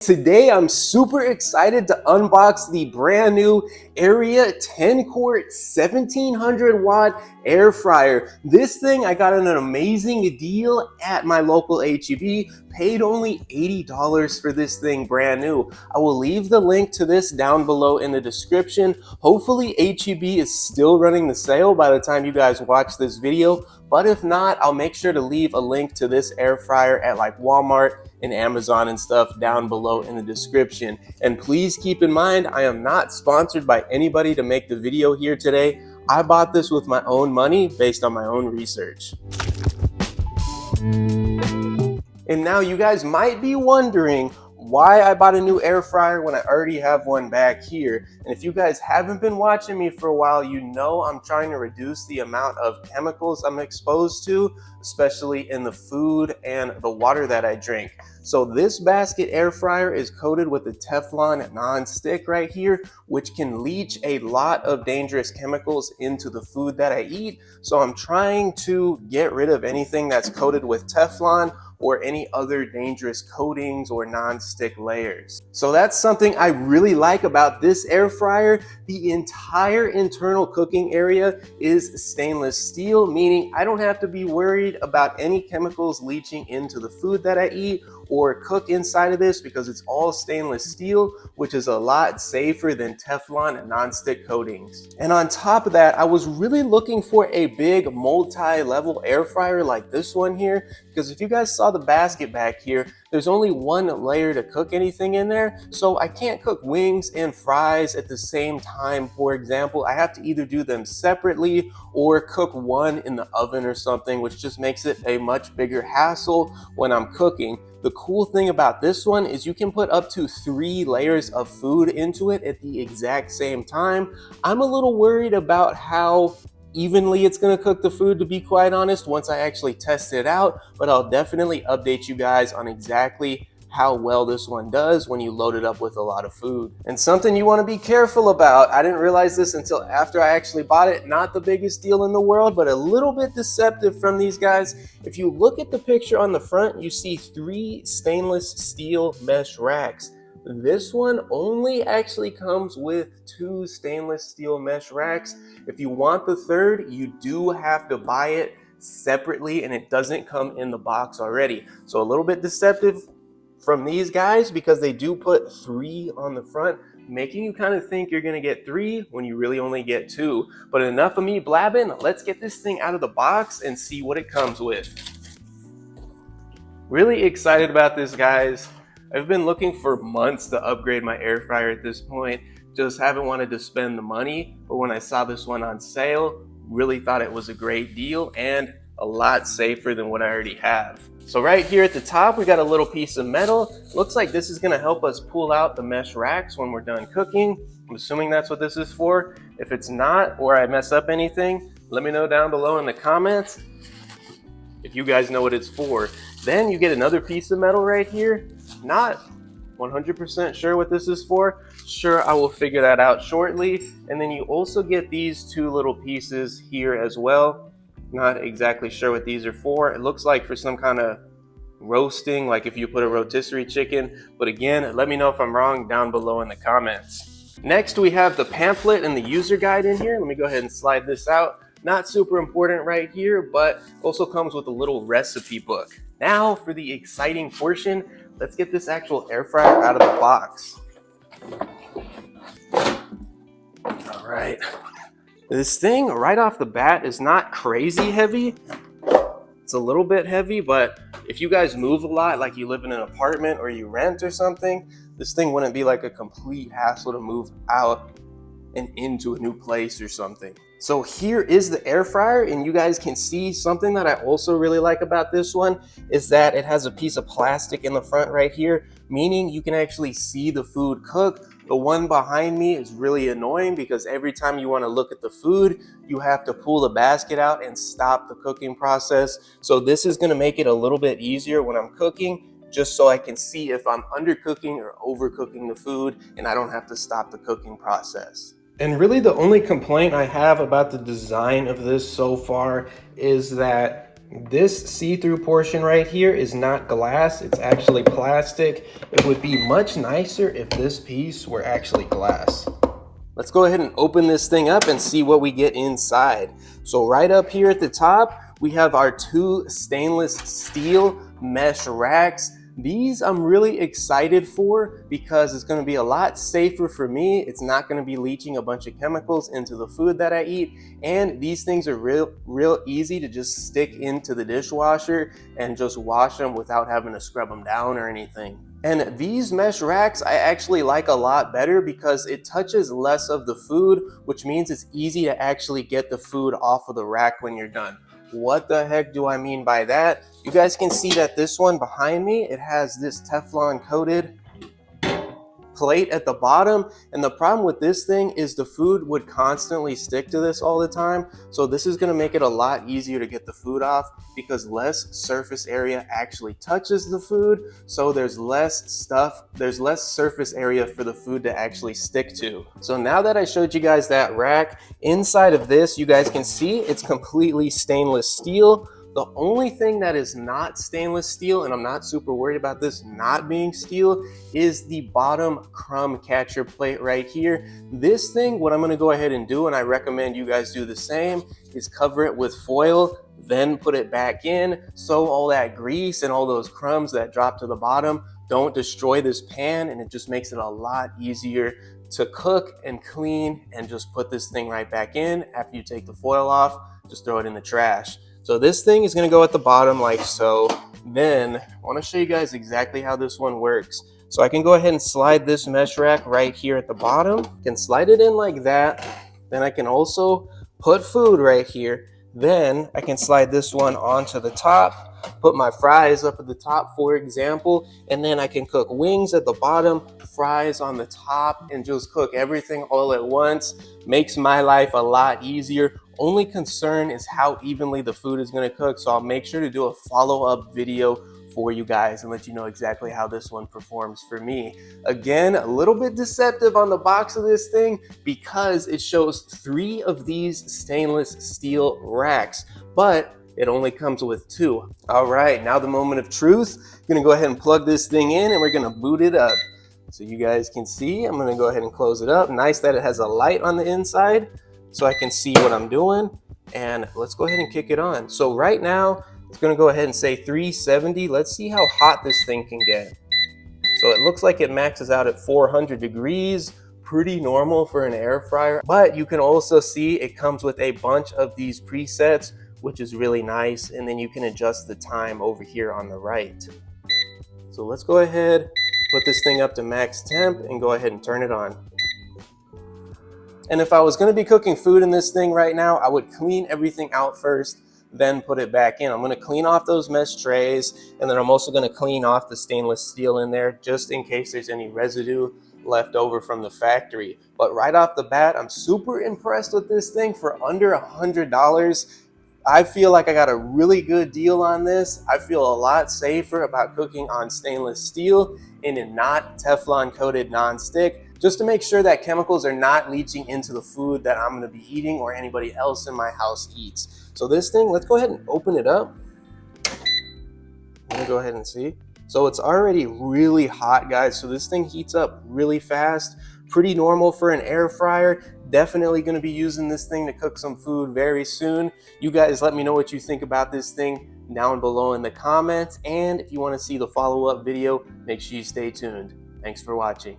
Today, I'm super excited to unbox the brand new Aria 10 quart 1700 watt air fryer. This thing, I got an amazing deal at my local H-E-B, paid only $80 for this thing brand new. I will leave the link to this down below in the description. Hopefully H-E-B is still running the sale by the time you guys watch this video, but if not, I'll make sure to leave a link to this air fryer at like Walmart and Amazon and stuff down below in the description. And please keep in mind, I am not sponsored by anybody to make the video here today. I bought this with my own money based on my own research. And now you guys might be wondering why I bought a new air fryer when I already have one back here. And if you guys haven't been watching me for a while, you know I'm trying to reduce the amount of chemicals I'm exposed to, especially in the food and the water that I drink. So this basket air fryer is coated with a Teflon non-stick right here, which can leach a lot of dangerous chemicals into the food that I eat. So I'm trying to get rid of anything that's coated with Teflon or any other dangerous coatings or non-stick layers. So that's something I really like about this air fryer. The entire internal cooking area is stainless steel, meaning I don't have to be worried about any chemicals leaching into the food that I eat or cook inside of this because it's all stainless steel, which is a lot safer than Teflon and non-stick coatings. And on top of that, I was really looking for a big multi-level air fryer like this one here, because if you guys saw the basket back here, there's only one layer to cook anything in there. So I can't cook wings and fries at the same time. For example, I have to either do them separately or cook one in the oven or something, which just makes it a much bigger hassle when I'm cooking. The cool thing about this one is you can put up to 3 layers of food into it at the exact same time. I'm a little worried about how evenly it's going to cook the food, to be quite honest, once I actually test it out, but I'll definitely update you guys on exactly how well this one does when you load it up with a lot of food. And something you want to be careful about, I didn't realize this until after I actually bought it, not the biggest deal in the world, but a little bit deceptive from these guys. If you look at the picture on the front, you see 3 stainless steel mesh racks. This one only actually comes with 2 stainless steel mesh racks. If you want the third, you do have to buy it separately and it doesn't come in the box already. So a little bit deceptive from these guys because they do put 3 on the front, making you kind of think you're gonna get 3 when you really only get 2. But enough of me blabbing, let's get this thing out of the box and see what it comes with. Really excited about this, guys. I've been looking for months to upgrade my air fryer at this point, just haven't wanted to spend the money, but when I saw this one on sale, really thought it was a great deal and a lot safer than what I already have. So right here at the top, we got a little piece of metal. Looks like this is gonna help us pull out the mesh racks when we're done cooking. I'm assuming that's what this is for. If it's not, or I mess up anything, let me know down below in the comments if you guys know what it's for. Then you get another piece of metal right here. Not 100% sure what this is for. Sure, I will figure that out shortly. And then you also get these 2 little pieces here as well. Not exactly sure what these are for. It looks like for some kind of roasting, like if you put a rotisserie chicken. But again, let me know if I'm wrong down below in the comments. Next, we have the pamphlet and the user guide in here. Let me go ahead and slide this out. Not super important right here, but also comes with a little recipe book. Now for the exciting portion, let's get this actual air fryer out of the box. All right. This thing right off the bat is not crazy heavy. It's a little bit heavy, but if you guys move a lot, like you live in an apartment or you rent or something, this thing wouldn't be like a complete hassle to move out and into a new place or something. So here is the air fryer, and you guys can see something that I also really like about this one is that it has a piece of plastic in the front right here, meaning you can actually see the food cook. The one behind me is really annoying because every time you want to look at the food, you have to pull the basket out and stop the cooking process. So this is going to make it a little bit easier when I'm cooking, just so I can see if I'm undercooking or overcooking the food and I don't have to stop the cooking process. And really the only complaint I have about the design of this so far is that This see-through portion right here is not glass, it's actually plastic. It would be much nicer if this piece were actually glass. Let's go ahead and open this thing up and see what we get inside. So right up here at the top, we have our two stainless steel mesh racks. These I'm really excited for because it's going to be a lot safer for me. It's not going to be leaching a bunch of chemicals into the food that I eat. And these things are real easy to just stick into the dishwasher and just wash them without having to scrub them down or anything. And these mesh racks I actually like a lot better because it touches less of the food, which means it's easy to actually get the food off of the rack when you're done. What the heck do I mean by that? You guys can see that this one behind me, it has this Teflon coated plate at the bottom, and the problem with this thing is the food would constantly stick to this all the time. So this is going to make it a lot easier to get the food off because less surface area actually touches the food, so there's less surface area for the food to actually stick to. So now that I showed you guys that rack, inside of this you guys can see it's completely stainless steel. The only thing that is not stainless steel, and I'm not super worried about this not being steel, is the bottom crumb catcher plate right here. This thing, what I'm going to go ahead and do, and I recommend you guys do the same, is cover it with foil, then put it back in so all that grease and all those crumbs that drop to the bottom don't destroy this pan, and it just makes it a lot easier to cook and clean. And just put this thing right back in. After you take the foil off, just throw it in the trash. So this thing is going to go at the bottom like so. Then I want to show you guys exactly how this one works. So I can go ahead and slide this mesh rack right here at the bottom. I can slide it in like that. Then I can also put food right here. Then I can slide this one onto the top, put my fries up at the top, for example, and then I can cook wings at the bottom, fries on the top, and just cook everything all at once. Makes my life a lot easier. Only concern is how evenly the food is going to cook, so I'll make sure to do a follow-up video for you guys and let you know exactly how this one performs for me. Again, a little bit deceptive on the box of this thing because it shows 3 of these stainless steel racks, but it only comes with 2. All right, now the moment of truth. I'm gonna go ahead and plug this thing in and we're gonna boot it up. So you guys can see, I'm gonna go ahead and close it up. Nice that it has a light on the inside so I can see what I'm doing. And let's go ahead and kick it on. So right now, it's gonna go ahead and say 370. Let's see how hot this thing can get. So it looks like it maxes out at 400 degrees. Pretty normal for an air fryer, but you can also see it comes with a bunch of these presets, which is really nice. And then you can adjust the time over here on the right. So let's go ahead, put this thing up to max temp and go ahead and turn it on. And if I was going to be cooking food in this thing right now, I would clean everything out first, then put it back in. I'm going to clean off those mesh trays, and then I'm also going to clean off the stainless steel in there just in case there's any residue left over from the factory. But right off the bat, I'm super impressed with this thing. For under $100, I feel like I got a really good deal on this. I feel a lot safer about cooking on stainless steel and in not Teflon coated nonstick, just to make sure that chemicals are not leaching into the food that I'm going to be eating or anybody else in my house eats. So this thing, let's go ahead and open it up. Let me go ahead and see. So it's already really hot, guys. So this thing heats up really fast. Pretty normal for an air fryer. Definitely going to be using this thing to cook some food very soon. You guys let me know what you think about this thing down below in the comments. And if you want to see the follow-up video, make sure you stay tuned. Thanks for watching.